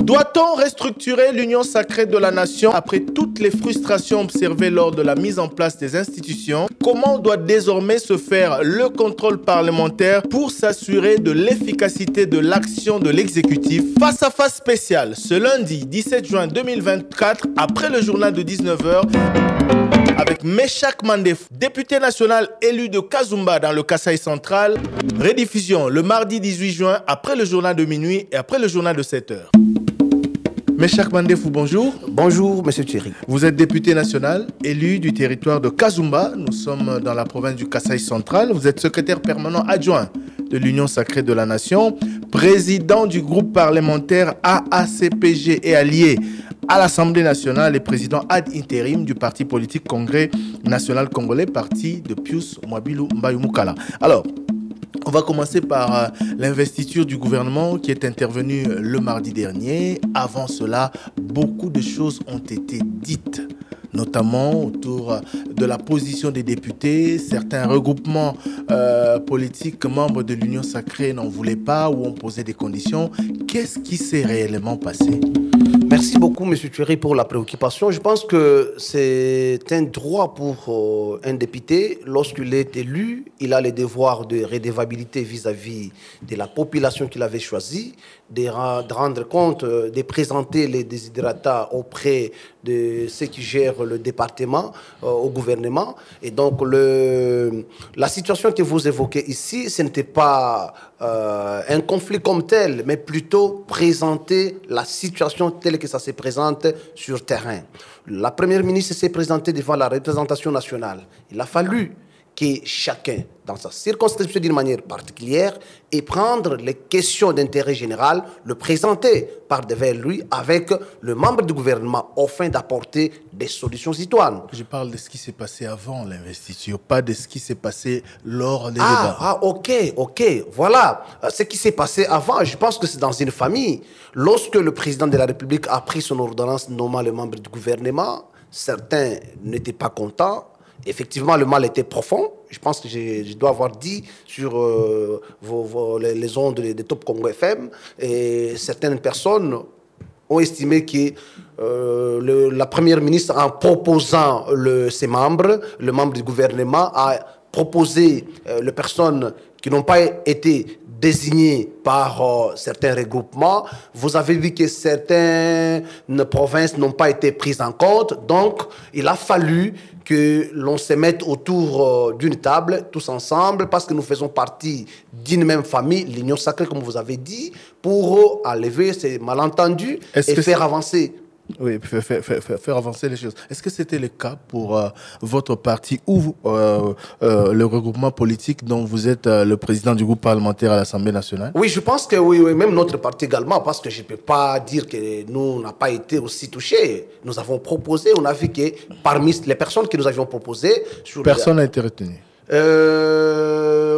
Doit-on restructurer l'union sacrée de la nation après toutes les frustrations observées lors de la mise en place des institutions? Comment doit désormais se faire le contrôle parlementaire pour s'assurer de l'efficacité de l'action de l'exécutif? Face à face spécial, ce lundi 17 juin 2024, après le journal de 19h, avec Meshak Mandefou, député national élu de Kazumba dans le Kasaï central. Rediffusion le mardi 18 juin après le journal de minuit et après le journal de 7h. Meshak Mandefou, bonjour. Bonjour, monsieur Thierry. Vous êtes député national, élu du territoire de Kazumba. Nous sommes dans la province du Kasaï central. Vous êtes secrétaire permanent adjoint de l'Union sacrée de la nation, président du groupe parlementaire AACPG et allié à l'Assemblée nationale et président ad intérim du parti politique Congrès national congolais, parti de Pius Mwabilou Mbayumukala. Alors, on va commencer par l'investiture du gouvernement qui est intervenue le mardi dernier. Avant cela, beaucoup de choses ont été dites, notamment autour de la position des députés. Certains regroupements politiques membres de l'Union sacrée n'en voulaient pas ou ont posé des conditions. Qu'est-ce qui s'est réellement passé ? Merci beaucoup, M. Thierry, pour la préoccupation. Je pense que c'est un droit pour un député. Lorsqu'il est élu, il a le devoir de redevabilité vis-à-vis de la population qu'il avait choisie, de rendre compte, de présenter les desiderata auprès de ceux qui gèrent le département au gouvernement. Et donc, la situation que vous évoquez ici, ce n'était pas un conflit comme tel, mais plutôt présenter la situation telle que ça se présente sur terrain. La première ministre s'est présentée devant la représentation nationale. Il a fallu que chacun, dans sa circonscription d'une manière particulière, et prendre les questions d'intérêt général, le présenter par devant lui avec le membre du gouvernement, afin d'apporter des solutions citoyennes. Je parle de ce qui s'est passé avant l'investiture, pas de ce qui s'est passé lors des débats. Ok, voilà. Ce qui s'est passé avant, je pense que c'est dans une famille. Lorsque le président de la République a pris son ordonnance nommant les membres du gouvernement, certains n'étaient pas contents. Effectivement, le mal était profond. Je pense que je dois avoir dit sur les ondes de Top Congo FM. Et certaines personnes ont estimé que la première ministre, en proposant ses membres, le membre du gouvernement, a proposé les personnes qui n'ont pas été désignées par certains regroupements. Vous avez vu que certaines provinces n'ont pas été prises en compte. Donc, il a fallu que l'on se mette autour d'une table, tous ensemble, parce que nous faisons partie d'une même famille, l'Union sacrée, comme vous avez dit, pour enlever ces malentendus et faire avancer. Oui, faire avancer les choses. Est-ce que c'était le cas pour votre parti ou le regroupement politique dont vous êtes le président du groupe parlementaire à l'Assemblée nationale? Oui, je pense que oui, même notre parti également, parce que je ne peux pas dire que nous n'avons pas été aussi touchés. Nous avons proposé, on a vu que parmi les personnes que nous avions proposées... Personne n'a été retenu.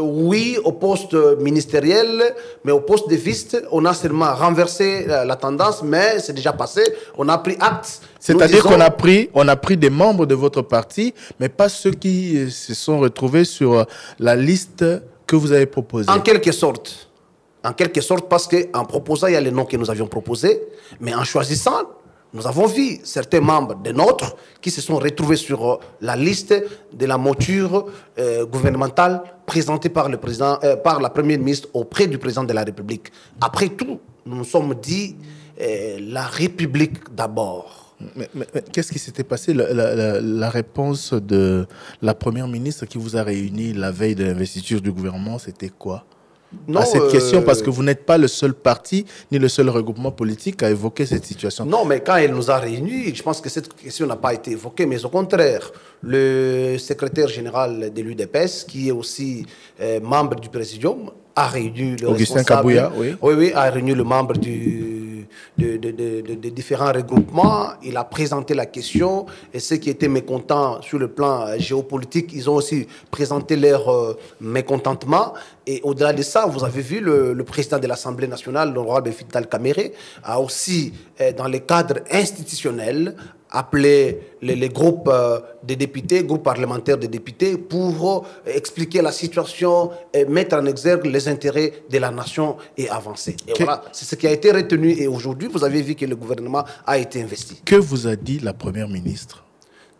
Oui, au poste ministériel, mais au poste de vice, on a seulement renversé la tendance, mais c'est déjà passé. On a pris acte. C'est-à-dire qu'on a pris des membres de votre parti, mais pas ceux qui se sont retrouvés sur la liste que vous avez proposée. En quelque sorte, parce qu'en proposant, il y a les noms que nous avions proposés, mais en choisissant, nous avons vu certains membres de nôtres qui se sont retrouvés sur la liste de la mouture gouvernementale présentée par la Première ministre auprès du président de la République. Après tout, nous nous sommes dit la République d'abord. Mais qu'est-ce qui s'était passé? La réponse de la Première ministre qui vous a réuni la veille de l'investiture du gouvernement, c'était quoi? Non, à cette question, parce que vous n'êtes pas le seul parti ni le seul regroupement politique à évoquer cette situation. Non, mais quand elle nous a réunis, je pense que cette question n'a pas été évoquée, mais au contraire, le secrétaire général de l'UDPS, qui est aussi membre du Présidium, a réuni le Augustin responsable... Kabouya, Oui, a réuni le membre de différents regroupements. Il a présenté la question et ceux qui étaient mécontents sur le plan géopolitique, ils ont aussi présenté leur mécontentement. Et au-delà de ça, vous avez vu le président de l'Assemblée nationale, l'honorable Vital Kamerhe, a aussi, dans le cadre institutionnel, appelé les groupes des députés, groupes parlementaires des députés, pour expliquer la situation et mettre en exergue les intérêts de la nation et avancer. Et voilà, c'est ce qui a été retenu. Et aujourd'hui, vous avez vu que le gouvernement a été investi. Que vous a dit la Première ministre?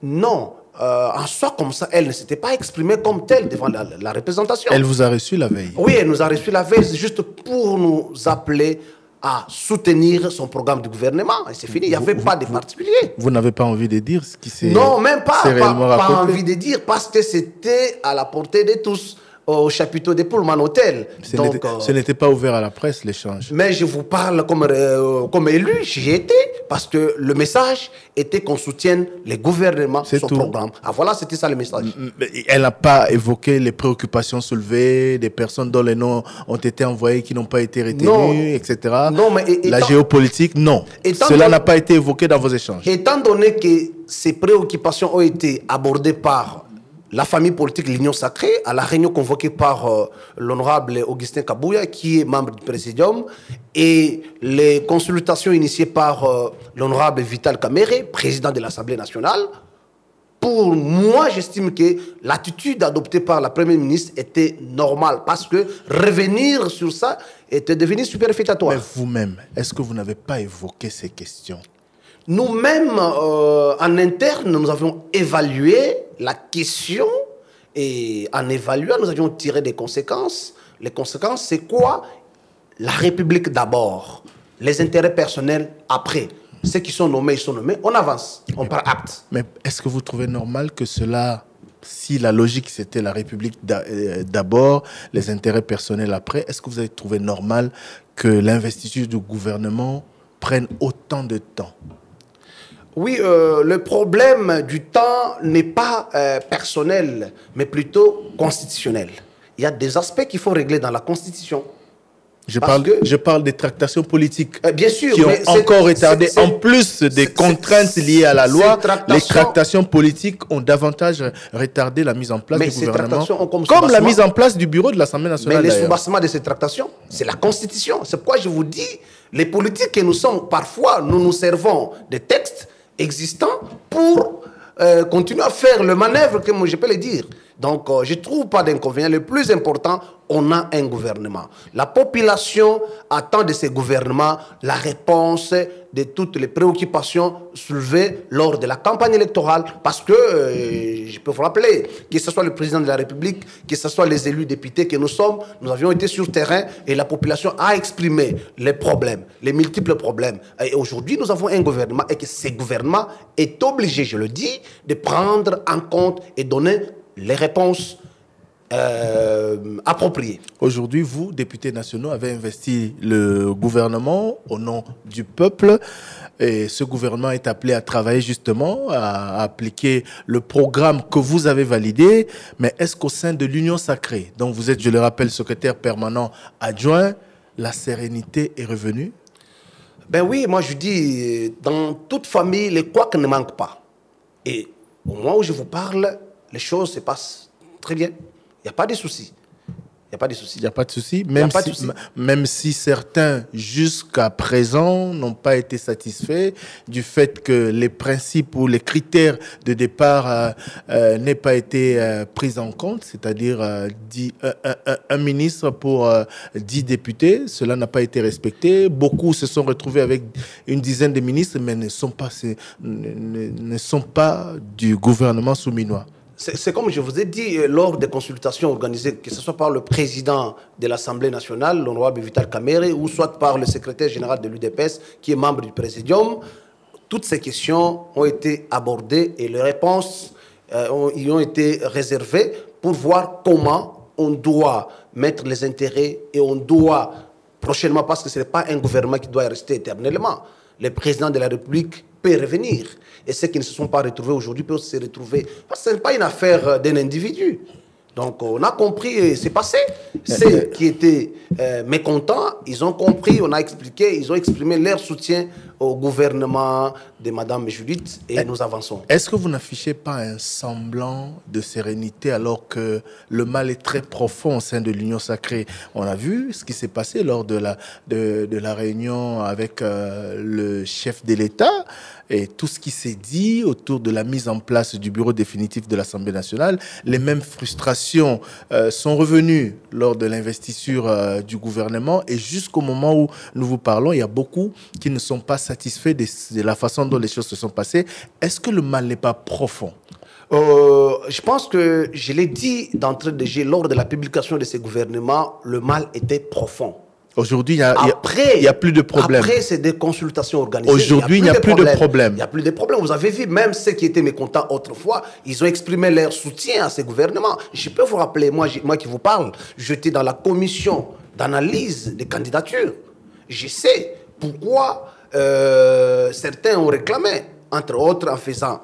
Non. En soi, comme ça, elle ne s'était pas exprimée comme telle devant la représentation. Elle vous a reçu la veille? Oui, elle nous a reçu la veille, juste pour nous appeler à soutenir son programme du gouvernement. Et c'est fini, il n'y avait pas de particulier. Vous n'avez pas envie de dire ce qui s'est Non, même pas, pas envie de dire, parce que c'était à la portée de tous, au chapiteau de Pullman Hotel. Ce n'était pas ouvert à la presse, l'échange. Mais je vous parle comme élu, j'y étais, parce que le message était qu'on soutienne le gouvernement, son programme. Ah voilà, c'était ça le message. Elle n'a pas évoqué les préoccupations soulevées, des personnes dont les noms ont été envoyés qui n'ont pas été retenus, etc. Non, mais la géopolitique, non. Cela n'a pas été évoqué dans vos échanges. Étant donné que ces préoccupations ont été abordées par la famille politique L'Union Sacrée, à la réunion convoquée par l'honorable Augustin Kabouya, qui est membre du Présidium, et les consultations initiées par l'honorable Vital Kamere, président de l'Assemblée nationale, pour moi, j'estime que l'attitude adoptée par la Première ministre était normale, parce que revenir sur ça était devenu superfétatoire. Mais vous-même, est-ce que vous n'avez pas évoqué ces questions? Nous-mêmes, en interne, nous avions évalué la question et en évaluant, nous avions tiré des conséquences. Les conséquences, c'est quoi? La République d'abord, les intérêts personnels après. Ceux qui sont nommés, ils sont nommés. On avance, on prend acte. Mais est-ce que vous trouvez normal que cela, si la logique c'était la République d'abord, les intérêts personnels après, est-ce que vous avez trouvé normal que l'investiture du gouvernement prenne autant de temps? Oui, le problème du temps n'est pas personnel, mais plutôt constitutionnel. Il y a des aspects qu'il faut régler dans la Constitution. Je parle des tractations politiques bien sûr, qui ont encore retardé. En plus des contraintes liées à la loi, les tractations politiques ont davantage retardé la mise en place du gouvernement, comme la mise en place du bureau de l'Assemblée nationale. Mais le soubassement de ces tractations, c'est la Constitution. C'est pourquoi je vous dis, les politiques que nous sommes, parfois, nous nous servons des textes existants pour continuer à faire le manœuvre, comme je peux le dire. Donc, je ne trouve pas d'inconvénient. Le plus important, on a un gouvernement. La population attend de ce gouvernement la réponse de toutes les préoccupations soulevées lors de la campagne électorale. Parce que, je peux vous rappeler, que ce soit le président de la République, que ce soit les élus députés que nous sommes, nous avions été sur terrain et la population a exprimé les problèmes, les multiples problèmes. Et aujourd'hui, nous avons un gouvernement et que ce gouvernement est obligé, je le dis, de prendre en compte et donner les réponses appropriées. Aujourd'hui, vous, députés nationaux, avez investi le gouvernement au nom du peuple. Et ce gouvernement est appelé à travailler justement, à appliquer le programme que vous avez validé. Mais est-ce qu'au sein de l'Union Sacrée, dont vous êtes, je le rappelle, secrétaire permanent adjoint, la sérénité est revenue? Ben oui, moi je dis, dans toute famille, les couacs ne manquent pas. Et au moment où je vous parle, les choses se passent très bien. Il n'y a pas de soucis. Il n'y a pas de soucis. Il n'y a pas de soucis, même si certains, jusqu'à présent, n'ont pas été satisfaits du fait que les principes ou les critères de départ n'aient pas été pris en compte, c'est-à-dire un ministre pour 10 députés. Cela n'a pas été respecté. Beaucoup se sont retrouvés avec une dizaine de ministres, mais ne sont pas du gouvernement souminois. C'est comme je vous ai dit lors des consultations organisées, que ce soit par le président de l'Assemblée nationale, l'honorable Vital Kamere, ou soit par le secrétaire général de l'UDPS, qui est membre du Présidium, toutes ces questions ont été abordées et les réponses y ont été réservées pour voir comment on doit mettre les intérêts et on doit prochainement, parce que ce n'est pas un gouvernement qui doit rester éternellement, le président de la République peut revenir. Et ceux qui ne se sont pas retrouvés aujourd'hui peuvent se retrouver. Parce que ce n'est pas une affaire d'un individu. Donc on a compris, c'est passé. Ceux qui étaient mécontents, ils ont compris, on a expliqué, ils ont exprimé leur soutien au gouvernement de Mme Judith et nous avançons. Est-ce que vous n'affichez pas un semblant de sérénité alors que le mal est très profond au sein de l'Union sacrée? On a vu ce qui s'est passé lors de la réunion avec le chef de l'État et tout ce qui s'est dit autour de la mise en place du bureau définitif de l'Assemblée nationale. Les mêmes frustrations sont revenues lors de l'investiture du gouvernement et jusqu'au moment où nous vous parlons, il y a beaucoup qui ne sont pas satisfaits de la façon dont les choses se sont passées. Est-ce que le mal n'est pas profond? Je pense que je l'ai dit d'entrée de jeu lors de la publication de ce gouvernement, le mal était profond. Aujourd'hui, il n'y a plus de problème. Après, c'est des consultations organisées. Aujourd'hui, il n'y a plus de problème. Il n'y a plus de problème. Vous avez vu, même ceux qui étaient mécontents autrefois, ils ont exprimé leur soutien à ce gouvernement. Je peux vous rappeler, moi qui vous parle, j'étais dans la commission d'analyse des candidatures. Je sais pourquoi certains ont réclamé, entre autres en faisant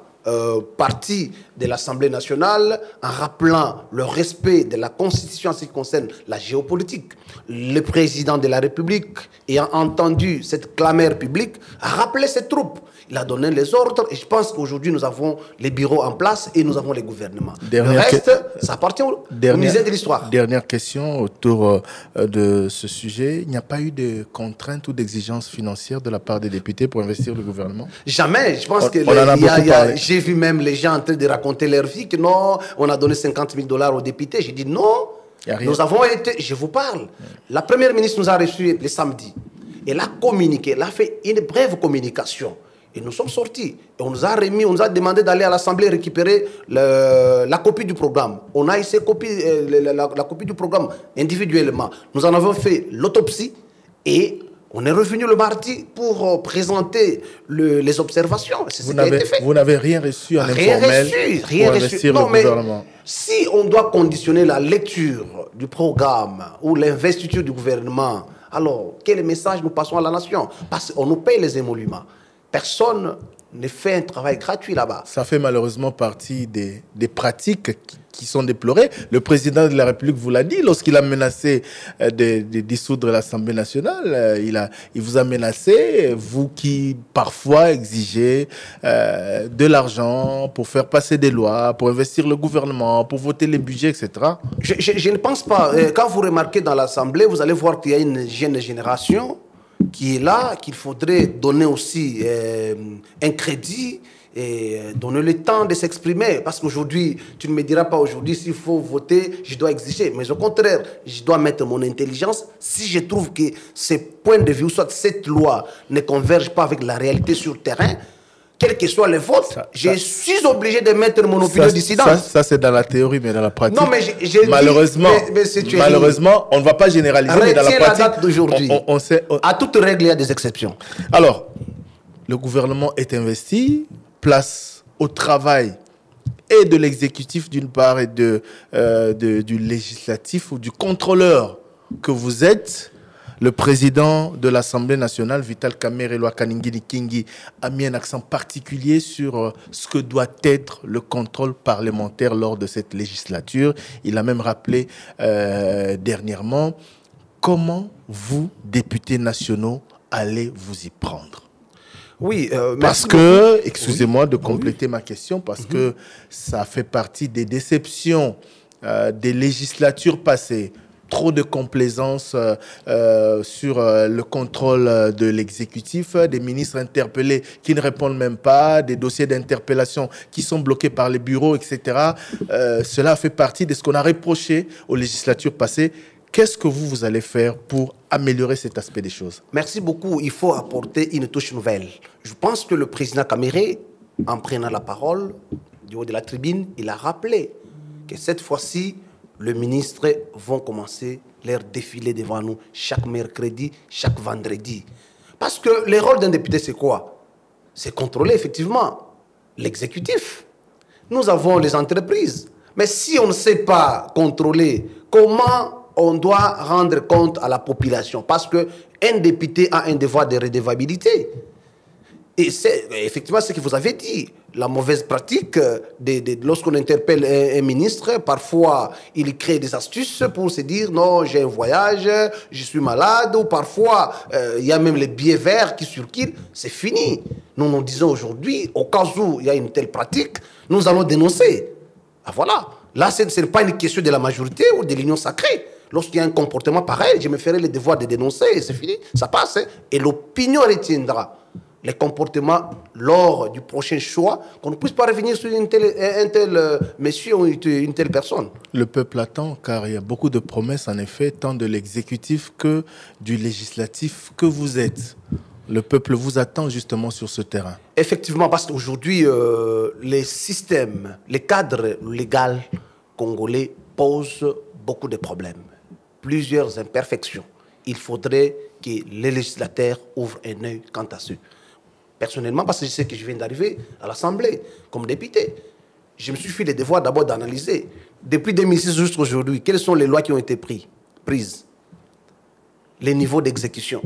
partie de l'Assemblée nationale, en rappelant le respect de la Constitution en ce qui concerne la géopolitique. Le président de la République, ayant entendu cette clameur publique, a rappelé ses troupes. Il a donné les ordres et je pense qu'aujourd'hui nous avons les bureaux en place et nous avons les gouvernements. Le reste, ça appartient au musée de l'histoire. Dernière question autour de ce sujet. Il n'y a pas eu de contraintes ou d'exigences financières de la part des députés pour investir le gouvernement? Jamais. Je pense que j'ai vu même les gens en train de raconter leur vie que non, on a donné 50 000 $ aux députés. J'ai dit non. Nous avons été, je vous parle, la première ministre nous a reçus le samedi. Elle a communiqué, elle a fait une brève communication. Et nous sommes sortis. Et on nous a remis, on nous a demandé d'aller à l'Assemblée récupérer la copie du programme. On a essayé la copie du programme individuellement. Nous en avons fait l'autopsie et on est revenu le mardi pour présenter les observations. C'est ce qui a été fait. Vous n'avez rien reçu en informel pour investir le gouvernement? Si on doit conditionner la lecture du programme ou l'investiture du gouvernement, alors quel message nous passons à la nation? Parce qu'on nous paye les émoluments. Personne ne fait un travail gratuit là-bas. Ça fait malheureusement partie des pratiques qui sont déplorées. Le président de la République vous l'a dit lorsqu'il a menacé de dissoudre l'Assemblée nationale. Il vous a menacé, vous qui parfois exigez de l'argent pour faire passer des lois, pour investir le gouvernement, pour voter les budgets, etc. Je ne pense pas. Quand vous remarquez dans l'Assemblée, vous allez voir qu'il y a une jeune génération qui est là, qu'il faudrait donner aussi un crédit et donner le temps de s'exprimer. Parce qu'aujourd'hui, tu ne me diras pas aujourd'hui s'il faut voter, je dois exiger. Mais au contraire, je dois mettre mon intelligence. Si je trouve que ces points de vue, ou soit cette loi ne converge pas avec la réalité sur le terrain, quel que soit le vote, je suis obligé de mettre mon opinion dissidente. Ça c'est dans la théorie, mais dans la pratique, non, mais malheureusement, on ne va pas généraliser, mais dans la pratique, la date d'aujourd'hui. À toute règle, il y a des exceptions. Alors, le gouvernement est investi, place au travail et de l'exécutif d'une part et du législatif ou du contrôleur que vous êtes. Le président de l'Assemblée nationale, Vital Kamerhe Kaningini Kingi, a mis un accent particulier sur ce que doit être le contrôle parlementaire lors de cette législature. Il a même rappelé dernièrement comment vous, députés nationaux, allez vous y prendre. Oui, parce que, excusez-moi de compléter ma question, parce que ça fait partie des déceptions des législatures passées. Trop de complaisance sur le contrôle de l'exécutif, des ministres interpellés qui ne répondent même pas, des dossiers d'interpellation qui sont bloqués par les bureaux, etc. Cela fait partie de ce qu'on a reproché aux législatures passées. Qu'est-ce que vous allez faire pour améliorer cet aspect des choses? Merci beaucoup. Il faut apporter une touche nouvelle. Je pense que le président Kamerhe, en prenant la parole du haut de la tribune, il a rappelé que cette fois-ci, les ministres vont commencer leur défilé devant nous chaque mercredi, chaque vendredi. Parce que le rôle d'un député, c'est quoi? C'est contrôler effectivement l'exécutif. Nous avons les entreprises. Mais si on ne sait pas contrôler, comment on doit rendre compte à la population? Parce qu'un député a un devoir de redevabilité. Et c'est effectivement ce que vous avez dit. La mauvaise pratique, lorsqu'on interpelle un ministre, parfois il crée des astuces pour se dire non, j'ai un voyage, je suis malade, ou parfois il y a même les billets verts qui circulent. C'est fini. Nous nous disons aujourd'hui, au cas où il y a une telle pratique, nous allons dénoncer. Ah, voilà. Là, ce n'est pas une question de la majorité ou de l'union sacrée. Lorsqu'il y a un comportement pareil, je me ferai le devoir de dénoncer et c'est fini. Ça passe. Hein. Et l'opinion retiendra les comportements lors du prochain choix, qu'on ne puisse pas revenir sur un tel monsieur ou une telle personne. Le peuple attend, car il y a beaucoup de promesses, en effet, tant de l'exécutif que du législatif que vous êtes. Le peuple vous attend justement sur ce terrain. Effectivement, parce qu'aujourd'hui, les systèmes, les cadres légaux congolais posent beaucoup de problèmes, plusieurs imperfections. Il faudrait que les législateurs ouvrent un œil quant à ceux. Personnellement, parce que je sais que je viens d'arriver à l'Assemblée comme député, je me suis fait le devoir d'abord d'analyser, depuis 2006 jusqu'à aujourd'hui, quelles sont les lois qui ont été prises, les niveaux d'exécution.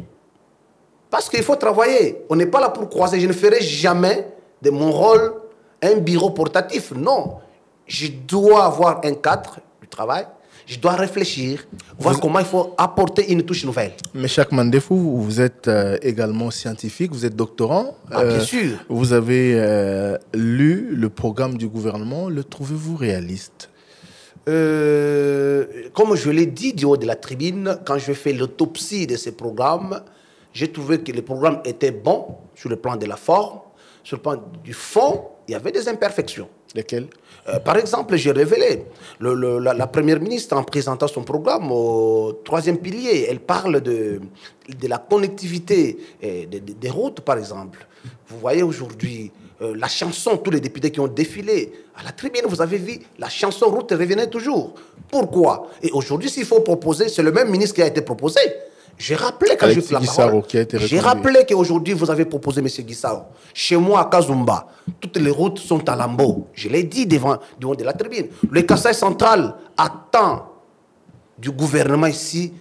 Parce qu'il faut travailler. On n'est pas là pour croiser. Je ne ferai jamais de mon rôle un bureau portatif. Non. Je dois avoir un cadre du travail. Je dois réfléchir, voir comment il faut apporter une touche nouvelle. Mais Chak Mandefou, vous êtes également scientifique, vous êtes doctorant. Bien sûr. Vous avez lu le programme du gouvernement. Le trouvez-vous réaliste? Comme je l'ai dit du haut de la tribune, quand je fais l'autopsie de ces programmes, j'ai trouvé que les programmes étaient bons sur le plan de la forme, sur le plan du fond, il y avait des imperfections. Lesquelles? Par exemple, j'ai révélé, la première ministre, en présentant son programme au 3e pilier, elle parle de la connectivité des routes, par exemple. Vous voyez aujourd'hui la chanson, tous les députés qui ont défilé à la tribune, vous avez vu, la chanson route revenait toujours. Pourquoi? Et aujourd'hui, s'il faut proposer, c'est le même ministre qui a été proposé. J'ai rappelé quand je fais la parole. J'ai rappelé qu'aujourd'hui, vous avez proposé, M. Guissaro. Chez moi, à Kazumba, toutes les routes sont à lambeaux. Je l'ai dit devant de la tribune. Le Kasaï central attend du gouvernement ici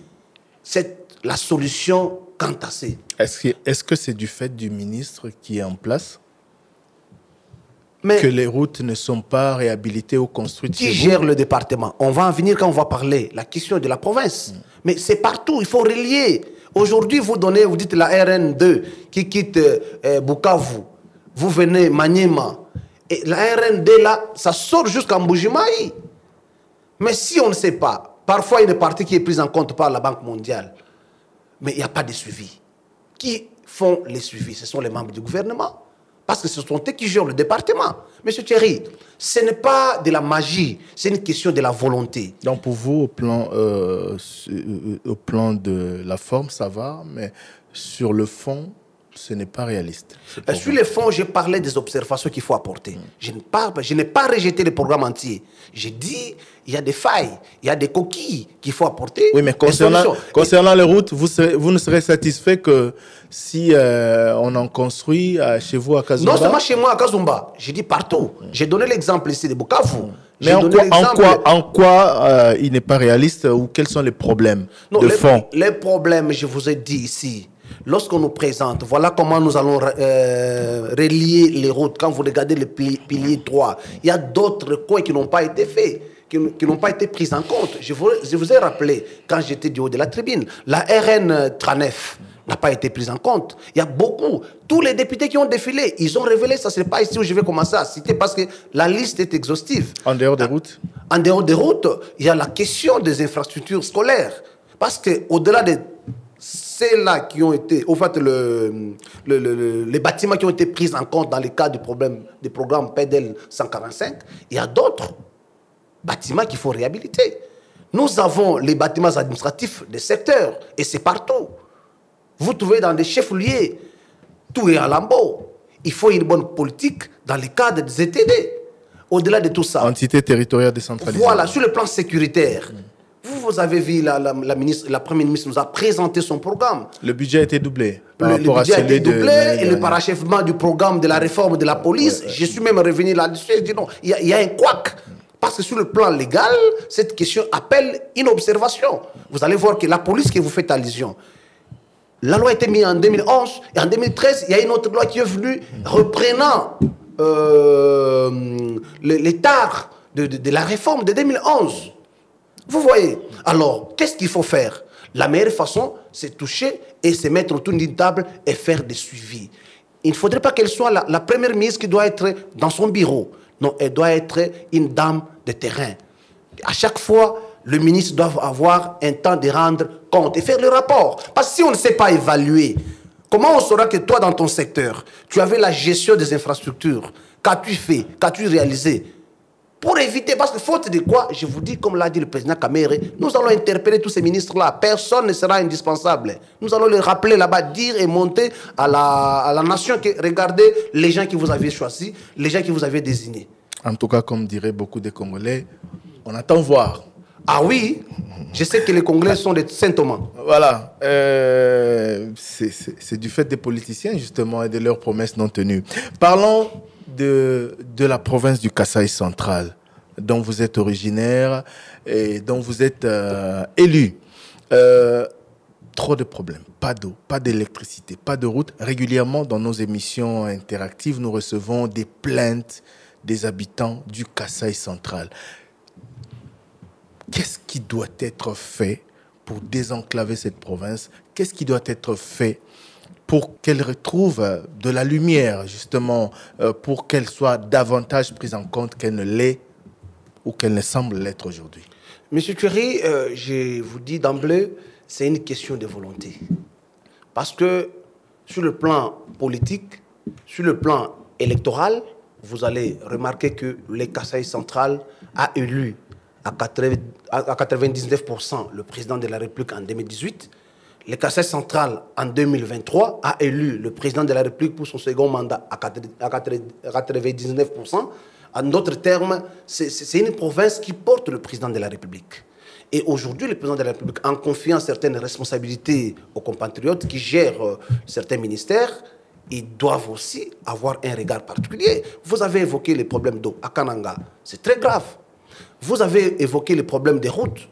la solution quantassée. Est-ce que c'est du fait du ministre qui est en place? Que les routes ne sont pas réhabilitées ou construites? Qui gère le département? On va en venir quand on va parler. La question de la province. Mais c'est partout, il faut relier. Aujourd'hui, vous dites la RN2 qui quitte Bukavu. Vous venez Maniema. Et la RN2 là, ça sort jusqu'à Mbujimaï. Mais si on ne sait pas, parfois il y a une partie qui est prise en compte par la Banque mondiale. Mais il n'y a pas de suivi. Qui font les suivis? Ce sont les membres du gouvernement. Parce que ce sont eux qui gèrent le département. Monsieur Thierry, ce n'est pas de la magie, c'est une question de la volonté. Donc pour vous, au plan de la forme, ça va, mais sur le fond, ce n'est pas réaliste. Sur le fond, j'ai parlé des observations qu'il faut apporter. Je n'ai pas rejeté le programme entier. J'ai dit, il y a des failles, il y a des coquilles qu'il faut apporter. Oui, mais concernant les routes, vous ne serez satisfait que si on en construit chez vous à Kazumba? Non seulement chez moi à Kazumba, j'ai dit partout. J'ai donné l'exemple ici de Bukavu. Mais en quoi il n'est pas réaliste ou quels sont les problèmes de fond? Les problèmes, je vous ai dit ici. Lorsqu'on nous présente, voilà comment nous allons relier les routes. Quand vous regardez le pilier 3, il y a d'autres coins qui n'ont pas été faits, qui n'ont pas été pris en compte. Je vous ai rappelé, quand j'étais du haut de la tribune, la RN 39 n'a pas été prise en compte. Il y a beaucoup. Tous les députés qui ont défilé, ils ont révélé, ça ce n'est pas ici où je vais commencer à citer, parce que la liste est exhaustive. En dehors des routes? En dehors des routes, il y a la question des infrastructures scolaires. Parce qu'au-delà de celles-là qui ont été, au fait, les bâtiments qui ont été pris en compte dans le cadre du programme PEDEL 145, il y a d'autres bâtiments qu'il faut réhabiliter. Nous avons les bâtiments administratifs des secteurs, et c'est partout. Vous trouvez dans des chefs-lieux, tout est à lambeau. Il faut une bonne politique dans le cadre des ETD. Au-delà de tout ça. Entité territoriale décentralisée. Voilà, sur le plan sécuritaire. Vous avez vu, la Première ministre nous a présenté son programme. Le budget a été doublé. Le budget a été doublé et le parachèvement du programme de la réforme de la police. Je suis même revenu là-dessus. Je dis non, il y a un couac. Parce que sur le plan légal, cette question appelle une observation. Vous allez voir que la police que vous faites allusion, La loi a été mise en 2011 et en 2013, il y a une autre loi qui est venue reprenant les tares de la réforme de 2011. Vous voyez? Alors, qu'est-ce qu'il faut faire? La meilleure façon, c'est toucher et se mettre autour d'une table et faire des suivis. Il ne faudrait pas qu'elle soit la première ministre qui doit être dans son bureau. Non, elle doit être une dame de terrain. À chaque fois, le ministre doit avoir un temps de rendre compte et faire le rapport. Parce que si on ne sait pas évaluer, comment on saura que toi, dans ton secteur, tu avais la gestion des infrastructures? Qu'as-tu fait? Qu'as-tu réalisé? Pour éviter, parce que faute de quoi, je vous dis, comme l'a dit le président Kamere, nous allons interpeller tous ces ministres-là. Personne ne sera indispensable. Nous allons les rappeler là-bas, dire et monter à la nation que regardez les gens qui vous avez choisis, les gens qui vous avez désignés. En tout cas, comme diraient beaucoup de Congolais, on attend voir. Ah oui, je sais que les Congolais sont des Saint-Thomas. Voilà, c'est du fait des politiciens justement et de leurs promesses non tenues. Parlons de la province du Kasaï central, dont vous êtes originaire et dont vous êtes élu. Trop de problèmes, pas d'eau, pas d'électricité, pas de route. Régulièrement, dans nos émissions interactives, nous recevons des plaintes des habitants du Kasaï central. Qu'est-ce qui doit être fait pour désenclaver cette province? Qu'est-ce qui doit être fait pour qu'elle retrouve de la lumière, justement, pour qu'elle soit davantage prise en compte qu'elle ne l'est ou qu'elle ne semble l'être aujourd'hui? Monsieur Thierry, je vous dis d'emblée, c'est une question de volonté. Parce que sur le plan politique, sur le plan électoral, vous allez remarquer que le Kasaï central a élu à 99% le président de la République en 2018. Le Kasaï central, en 2023, a élu le président de la République pour son second mandat à 99%. En d'autres termes, c'est une province qui porte le président de la République. Et aujourd'hui, le président de la République, en confiant certaines responsabilités aux compatriotes qui gèrent certains ministères, ils doivent aussi avoir un regard particulier. Vous avez évoqué les problèmes d'eau à Kananga. C'est très grave. Vous avez évoqué les problèmes des routes,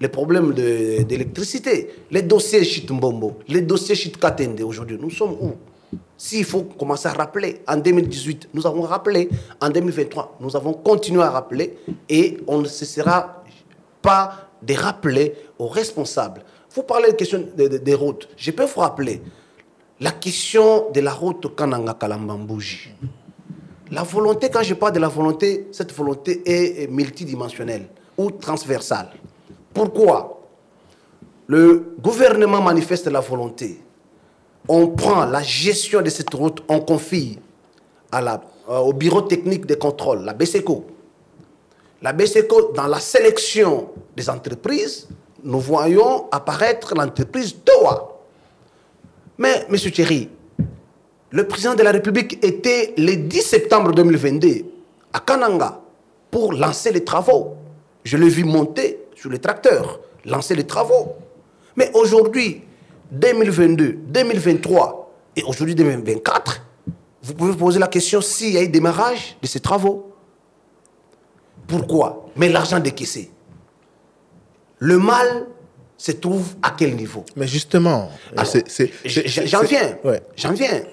les problèmes d'électricité, les dossiers Chit-Mbombo, les dossiers Chit-Katende. Aujourd'hui, nous sommes où? S'il faut commencer à rappeler, en 2018, nous avons rappelé, en 2023, nous avons continué à rappeler et on ne cessera pas de rappeler aux responsables. Vous parlez de question des routes. Je peux vous rappeler la question de la route Kananga-Kalambambouji. La volonté, quand je parle de la volonté, cette volonté est multidimensionnelle ou transversale. Pourquoi? Le gouvernement manifeste la volonté. On prend la gestion de cette route, on confie au bureau technique de contrôle, la BSECO. La BSECO, dans la sélection des entreprises, nous voyons apparaître l'entreprise TOA. Mais, M. Thierry, le président de la République était le 10 septembre 2022 à Kananga pour lancer les travaux. Je l'ai vu monter sur les tracteurs, lancer les travaux. Mais aujourd'hui, 2022, 2023 et aujourd'hui 2024, vous pouvez vous poser la question s'il y a eu démarrage de ces travaux. Pourquoi? Mais l'argent décaissé. Le mal se trouve à quel niveau? Mais justement, j'en viens. Ouais. J'en viens.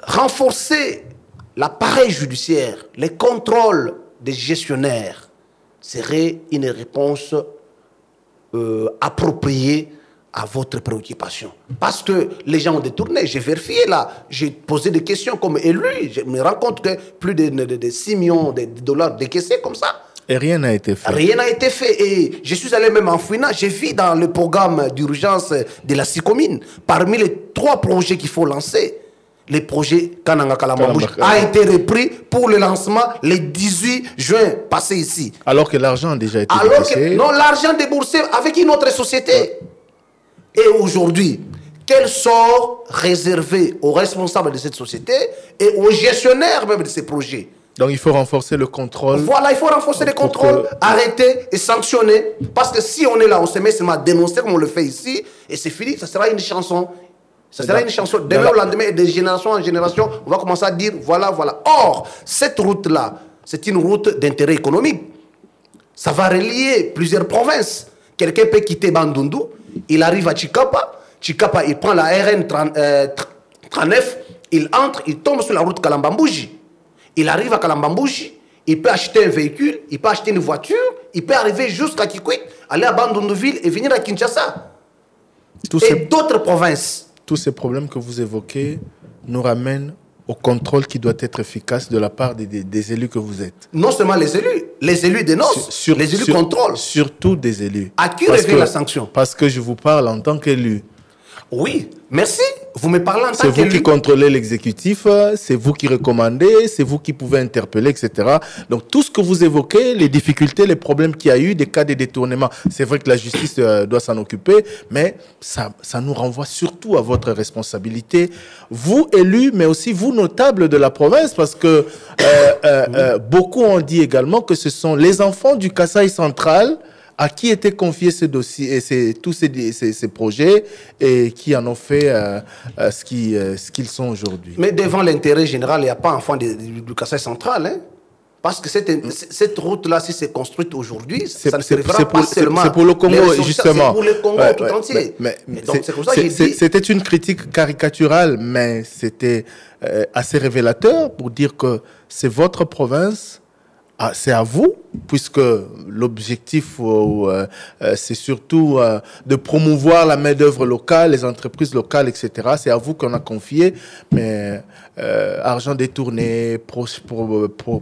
Renforcer l'appareil judiciaire, les contrôles des gestionnaires serait une réponse appropriée à votre préoccupation. Parce que les gens ont détourné. J'ai vérifié là. J'ai posé des questions comme élu. Je me rends compte que plus de 6 millions de dollars décaissés comme ça. Et rien n'a été fait. Rien n'a été fait. Et je suis allé même en fouinant. J'ai vu dans le programme d'urgence de la SICOMINE, parmi les 3 projets qu'il faut lancer, le projet Kananga Kalambambouji a été repris pour le lancement le 18 juin passé ici. Alors que l'argent a déjà été déboursé. Non, l'argent déboursé avec une autre société. Ouais. Et aujourd'hui, quel sort réservé aux responsables de cette société et aux gestionnaires même de ces projets? Donc il faut renforcer le contrôle. Voilà, il faut renforcer le contrôle, arrêter et sanctionner. Parce que si on est là, on se met seulement à dénoncer comme on le fait ici, et c'est fini, ça sera une chanson. Ça sera une chanson. Demain au lendemain, et de génération en génération, on va commencer à dire voilà, voilà. Or, cette route-là, c'est une route d'intérêt économique. Ça va relier plusieurs provinces. Quelqu'un peut quitter Bandundu, il arrive à Chikapa Chikapa, il prend la RN 39, il entre, il tombe sur la route Kalambambouji. Il arrive à Kalambambouji, il peut acheter un véhicule, il peut acheter une voiture, il peut arriver jusqu'à Kikwit, aller à Bandundouville et venir à Kinshasa. D'autres provinces. Tous ces problèmes que vous évoquez nous ramènent au contrôle qui doit être efficace de la part des élus que vous êtes. Non seulement les élus dénoncent, les élus contrôlent. Surtout des élus. À qui revient la sanction? Parce que je vous parle en tant qu'élu. Oui, merci. Vous me parlez en tant qu'élu. C'est vous qui contrôlez l'exécutif, c'est vous qui recommandez, c'est vous qui pouvez interpeller, etc. Donc tout ce que vous évoquez, les difficultés, les problèmes qu'il y a eu, des cas de détournement, c'est vrai que la justice doit s'en occuper, mais ça nous renvoie surtout à votre responsabilité, vous élus, mais aussi vous notables de la province, parce que beaucoup ont dit également que ce sont les enfants du Kasaï central à qui étaient confiés ces dossiers, tous ces projets et qui en ont fait ce qu'ils sont aujourd'hui. Mais devant l'intérêt général, il n'y a pas enfant du Kasaï central. Hein? Parce que cette route-là, si c'est construite aujourd'hui, ça ne servira pas seulement... C'est pour le Congo, justement. C'est pour le Congo tout entier. C'était une critique caricaturale, mais c'était assez révélateur pour dire que c'est votre province. C'est à vous, puisque l'objectif, c'est surtout de promouvoir la main-d'œuvre locale, les entreprises locales, etc. C'est à vous qu'on a confié, mais argent détourné,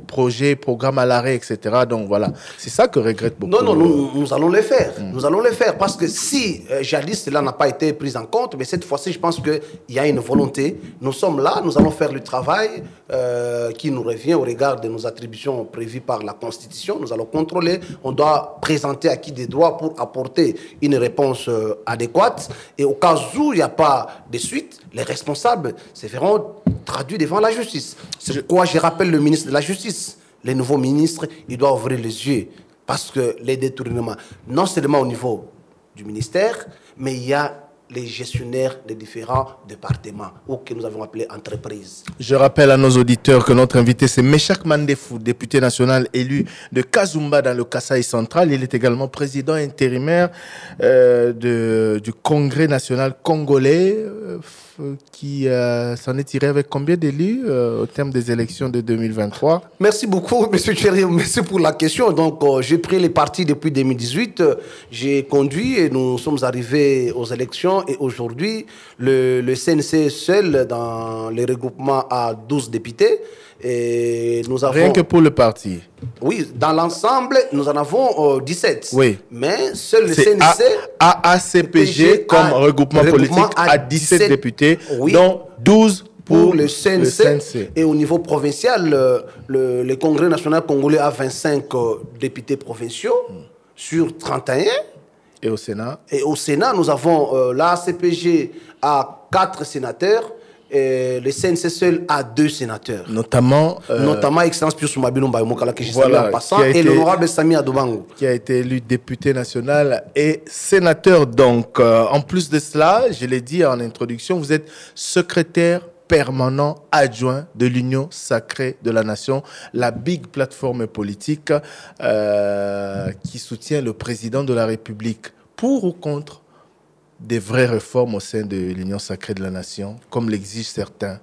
projet, programme à l'arrêt, etc. Donc voilà, c'est ça que regrette beaucoup. Non, nous allons les faire. Nous allons les faire, parce que si jadis cela n'a pas été pris en compte, mais cette fois-ci, je pense qu'il y a une volonté. Nous sommes là, nous allons faire le travail qui nous revient au regard de nos attributions prévues par la Constitution. Nous allons contrôler, on doit présenter à qui des droits pour apporter une réponse adéquate. Et au cas où il n'y a pas de suite, les responsables se feront traduits devant la justice. C'est pourquoi je rappelle le ministre de la Justice. Le nouveau ministre, il doit ouvrir les yeux. Parce que les détournements, non seulement au niveau du ministère, mais il y a les gestionnaires des différents départements, ou que nous avons appelés entreprises. Je rappelle à nos auditeurs que notre invité, c'est Meshak Mandefou, député national élu de Kazumba dans le Kasaï central. Il est également président intérimaire du Congrès national congolais, qui s'en est tiré avec combien d'élus au terme des élections de 2023? Merci beaucoup, M. Thierry. Merci pour la question. Donc, j'ai pris les partis depuis 2018. J'ai conduit et nous sommes arrivés aux élections. Et aujourd'hui, le CNC seul, dans les regroupements, a 12 députés. Et nous avons... Rien que pour le parti? Oui, dans l'ensemble, nous en avons 17. Oui. Mais seul le CNC... AACPG comme regroupement politique a 17 députés, oui, dont 12 pour le CNC. Et au niveau provincial, le Congrès national congolais a 25 députés provinciaux sur 31. Et au Sénat? Et au Sénat, nous avons l'ACPG à 4 sénateurs. Et le CNC seul a 2 sénateurs. Notamment Excellence Pius Mabilomba que je salue en passant, et l'honorable Sami Adobango. Qui a été élu député national et sénateur. Donc, en plus de cela, je l'ai dit en introduction, vous êtes secrétaire permanent adjoint de l'Union sacrée de la nation, la big plateforme politique qui soutient le président de la République. Pour ou contre des vraies réformes au sein de l'Union sacrée de la nation, comme l'exigent certains?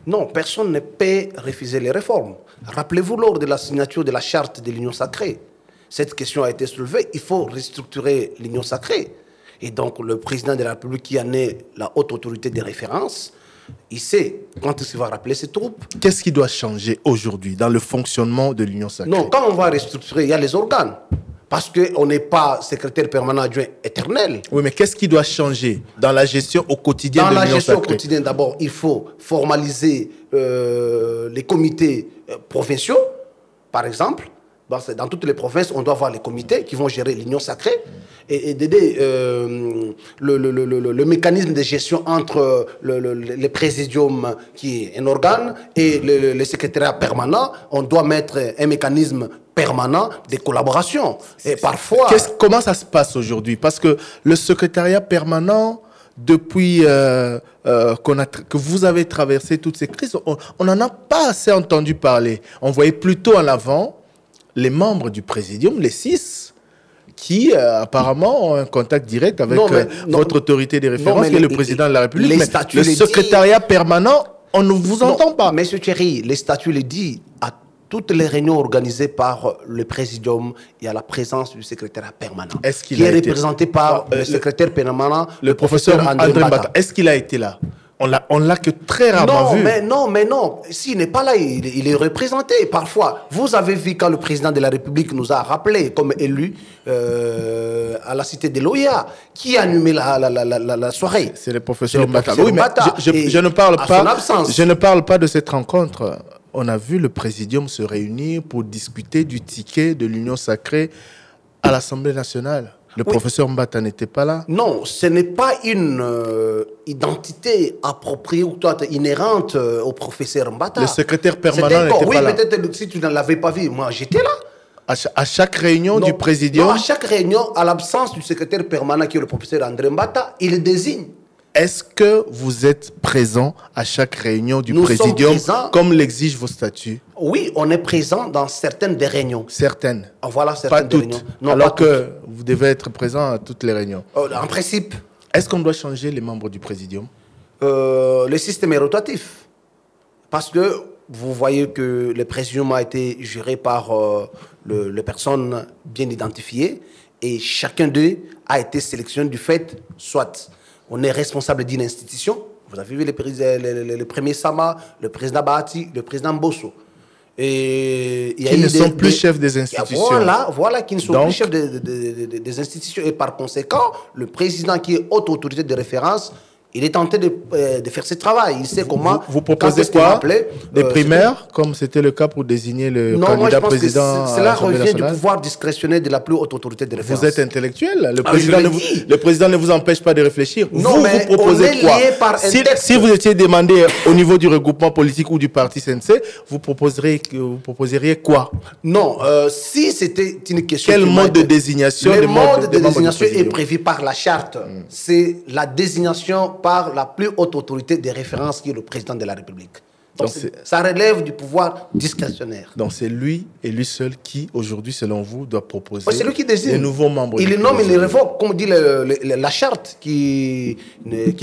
Non, personne ne peut refuser les réformes. Rappelez-vous, lors de la signature de la charte de l'Union sacrée, cette question a été soulevée. Il faut restructurer l'Union sacrée. Et donc, le président de la République, qui en est la haute autorité de référence, il sait quand il va rappeler ses troupes. Qu'est-ce qui doit changer aujourd'hui dans le fonctionnement de l'Union sacrée? Non, quand on va restructurer, il y a les organes. Parce qu'on n'est pas secrétaire permanent adjoint éternel. Oui, mais qu'est-ce qui doit changer dans la gestion au quotidien de l'Union sacrée? Dans la gestion au quotidien, d'abord, il faut formaliser les comités provinciaux, par exemple. Dans toutes les provinces, on doit avoir les comités qui vont gérer l'Union sacrée et d'aider le mécanisme de gestion entre le présidium, qui est un organe, et le secrétariat permanent. On doit mettre un mécanisme permanent de collaboration. Et parfois... Comment ça se passe aujourd'hui? Parce que le secrétariat permanent, depuis que vous avez traversé toutes ces crises, on n'en a pas assez entendu parler. On voyait plutôt en avant les membres du présidium, les 6, qui apparemment ont un contact direct avec votre autorité de référence, qui est le président de la République. Mais le secrétariat permanent, on ne vous entend pas. Monsieur Thierry, les statuts le disent, à toutes les réunions organisées par le présidium, il y a la présence du secrétaire permanent, qui est représenté par le secrétaire permanent, le professeur André Mbata. Est-ce qu'il a été là? On l'a que très rarement vu. Mais non. S'il n'est pas là, il est représenté parfois. Vous avez vu quand le président de la République nous a rappelé comme élu à la cité de l'OIA, qui a animé la soirée. C'est le professeur Mbata. Oui, mais je ne parle pas de cette rencontre. On a vu le présidium se réunir pour discuter du ticket de l'Union sacrée à l'Assemblée nationale. Le professeur Mbata n'était pas là? Non, ce n'est pas une identité appropriée ou inhérente au professeur Mbata. Le secrétaire permanent n'était pas là? Oui, peut-être si tu ne l'avais pas vu, moi j'étais là. À chaque réunion du présidium? Non, à chaque réunion, à l'absence du secrétaire permanent qui est le professeur André Mbata, il désigne. Est-ce que vous êtes présent à chaque réunion du présidium comme l'exigent vos statuts? Oui, on est présent dans certaines des réunions. Certaines? Voilà, certaines des réunions. Non, alors que vous devez être présent à toutes les réunions. En principe. Est-ce qu'on doit changer les membres du présidium? Le système est rotatif. Parce que vous voyez que le présidium a été géré par les personnes bien identifiées et chacun d'eux a été sélectionné du fait, soit on est responsable d'une institution. Vous avez vu le premier Sama, le président Bahati, le président Bosso. Et qui ne sont plus chefs des institutions. Voilà, qui ne sont plus chefs des institutions. Et par conséquent, le président qui est haute autorité de référence, il est tenté de faire ce travail. Il sait comment... Vous proposez quoi? Des primaires, comme c'était le cas pour désigner le candidat président? Cela revient du pouvoir discrétionnaire de la plus haute autorité de référence. Vous êtes intellectuel. Le président ne vous empêche pas de réfléchir. Non, mais vous proposez quoi? Si vous étiez demandé au niveau du regroupement politique ou du parti CNC, vous proposeriez quoi? Non, si c'était une question... Quel mode de désignation? Le mode de désignation est prévu par la charte. C'est la désignation par la plus haute autorité de référence qui est le président de la République. Donc ça relève du pouvoir discrétionnaire. Donc c'est lui et lui seul qui, aujourd'hui, selon vous, doit proposer les nouveaux membres. Il les nomme, il les révoque, comme dit la charte qui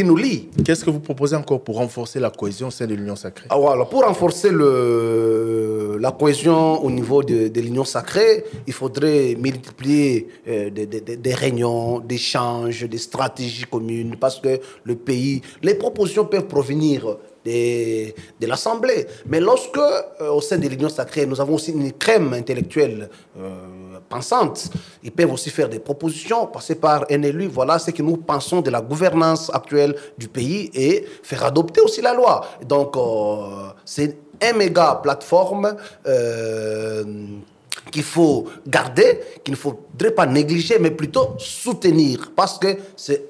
nous lie. Qu'est-ce que vous proposez encore pour renforcer la cohésion au sein de l'Union sacrée? Voilà, pour renforcer la cohésion au niveau de l'Union sacrée, il faudrait multiplier des réunions, des échanges, des stratégies communes, parce que le pays, les propositions peuvent provenir de l'Assemblée. Mais lorsque, au sein de l'Union sacrée, nous avons aussi une crème intellectuelle pensante, ils peuvent aussi faire des propositions, passer par un élu, voilà ce que nous pensons de la gouvernance actuelle du pays et faire adopter aussi la loi. Donc, c'est un méga plateforme qu'il faut garder, qu'il ne faudrait pas négliger, mais plutôt soutenir, parce que c'est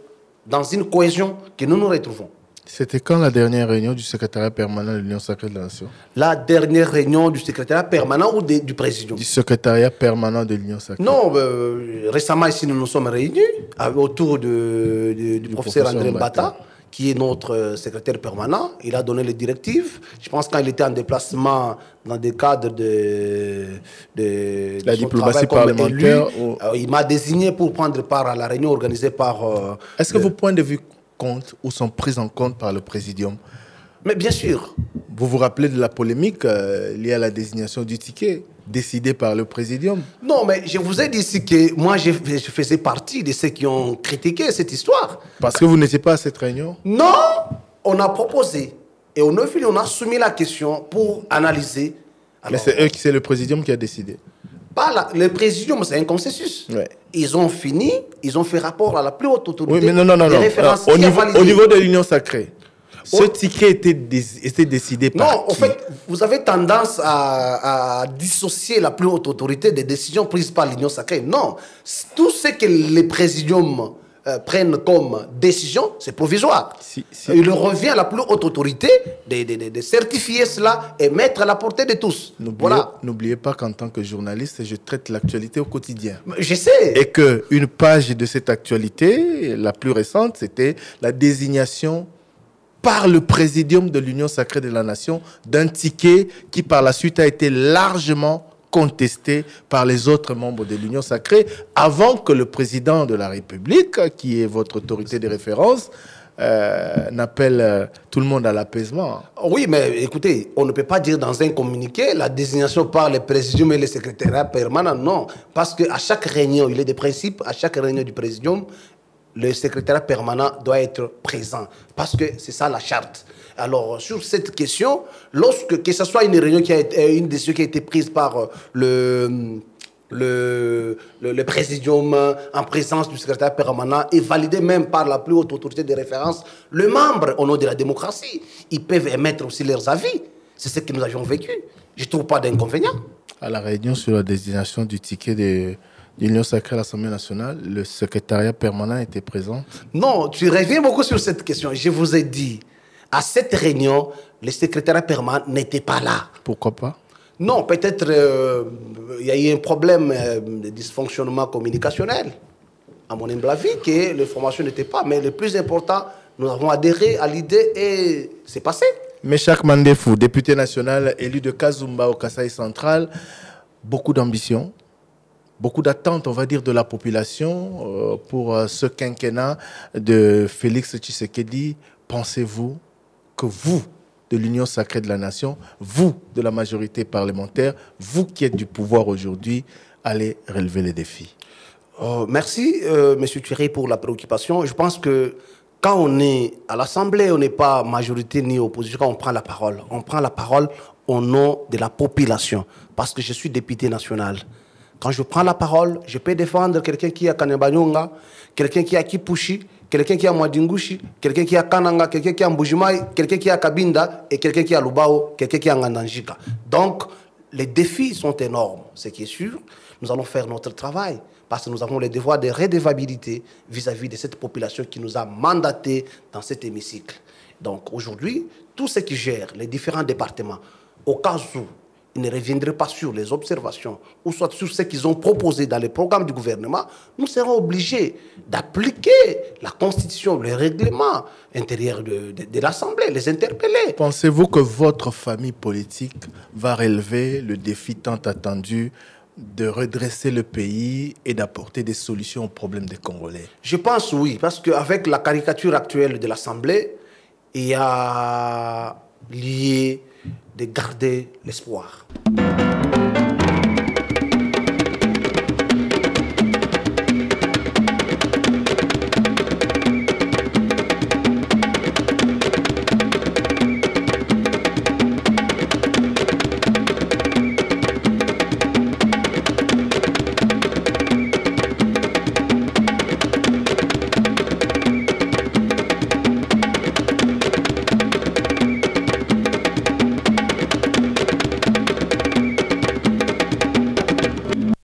dans une cohésion que nous nous retrouvons. C'était quand la dernière réunion du secrétariat permanent de l'Union sacrée de la Nation? La dernière réunion du secrétariat permanent ou du présidium? Du secrétariat permanent de l'Union sacrée. Non, récemment ici nous nous sommes réunis autour du professeur André Mbata, qui est notre secrétaire permanent. Il a donné les directives. Je pense quand il était en déplacement dans des cadres de la diplomatie parlementaire. Il m'a désigné pour prendre part à la réunion organisée par... Est-ce que vos points de vue compte ou sont prises en compte par le présidium? Mais bien sûr. Vous vous rappelez de la polémique liée à la désignation du ticket décidée par le présidium? Non, mais je vous ai dit ici que moi, je faisais partie de ceux qui ont critiqué cette histoire. Parce que vous n'étiez pas à cette réunion? Non, on a proposé. Et on a soumis la question pour analyser. Alors, mais c'est le présidium qui a décidé? Le présidium, c'est un consensus. Ouais. Ils ont fini, ils ont fait rapport à la plus haute autorité. Oui, mais non. Au niveau de l'Union sacrée, ce ticket était décidé par Non, en fait, vous avez tendance à dissocier la plus haute autorité des décisions prises par l'Union sacrée. Non, tout ce que les présidiums prennent comme décision, c'est provisoire. Il revient à la plus haute autorité de certifier cela et mettre à la portée de tous. N'oubliez pas qu'en tant que journaliste, je traite l'actualité au quotidien. Je sais. Et qu'une page de cette actualité, la plus récente, c'était la désignation par le présidium de l'Union sacrée de la Nation d'un ticket qui par la suite a été largement contesté par les autres membres de l'Union sacrée avant que le président de la République, qui est votre autorité de référence, n'appelle tout le monde à l'apaisement. Oui, mais écoutez, on ne peut pas dire dans un communiqué la désignation par le présidium et le secrétariat permanent, non. Parce qu'à chaque réunion, il y a des principes, à chaque réunion du présidium, le secrétariat permanent doit être présent. Parce que c'est ça la charte. Alors, sur cette question, que ce soit une réunion une décision qui a été prise par le présidium en présence du secrétaire permanent et validé même par la plus haute autorité de référence, le membre, au nom de la démocratie, ils peuvent émettre aussi leurs avis. C'est ce que nous avions vécu. Je ne trouve pas d'inconvénient. À la réunion sur la désignation du ticket de l'Union sacrée à l'Assemblée nationale, le secrétariat permanent était présent? Non, tu reviens beaucoup sur cette question. Je vous ai dit, à cette réunion, le secrétariat permanent n'était pas là. Pourquoi pas? Non, peut-être il y a eu un problème de dysfonctionnement communicationnel. À mon humble avis, que l'information n'était pas. Mais le plus important, nous avons adhéré à l'idée et c'est passé. Mais Meshak Mandefou, député national élu de Kazumba au Kasaï central, beaucoup d'ambition, beaucoup d'attentes, on va dire, de la population pour ce quinquennat de Félix Tshisekedi. Pensez-vous que vous, de l'Union sacrée de la nation, vous, de la majorité parlementaire, vous qui êtes du pouvoir aujourd'hui, allez relever les défis? Merci, M. Thierry, pour la préoccupation. Je pense que quand on est à l'Assemblée, on n'est pas majorité ni opposition. Quand on prend la parole au nom de la population. Parce que je suis député national. Quand je prends la parole, je peux défendre quelqu'un qui est à Kanebanyonga, quelqu'un qui est à Kipushi, quelqu'un qui est à Mwadingushi, quelqu'un qui est à Kananga, quelqu'un qui est à Mbujimai, quelqu'un qui est à Kabinda, et quelqu'un qui est à Lubao, quelqu'un qui est à Ngandanjika. Donc, les défis sont énormes. Ce qui est sûr, nous allons faire notre travail parce que nous avons le devoir de redevabilité vis-à-vis de cette population qui nous a mandatés dans cet hémicycle. Donc, aujourd'hui, tous ceux qui gèrent les différents départements, au cas où ils ne reviendraient pas sur les observations ou soit sur ce qu'ils ont proposé dans les programmes du gouvernement, nous serons obligés d'appliquer la Constitution, le règlement intérieur de l'Assemblée, les interpeller. Pensez-vous que votre famille politique va relever le défi tant attendu de redresser le pays et d'apporter des solutions aux problèmes des Congolais? Je pense oui, parce qu'avec la caricature actuelle de l'Assemblée, il y a lié de garder l'espoir.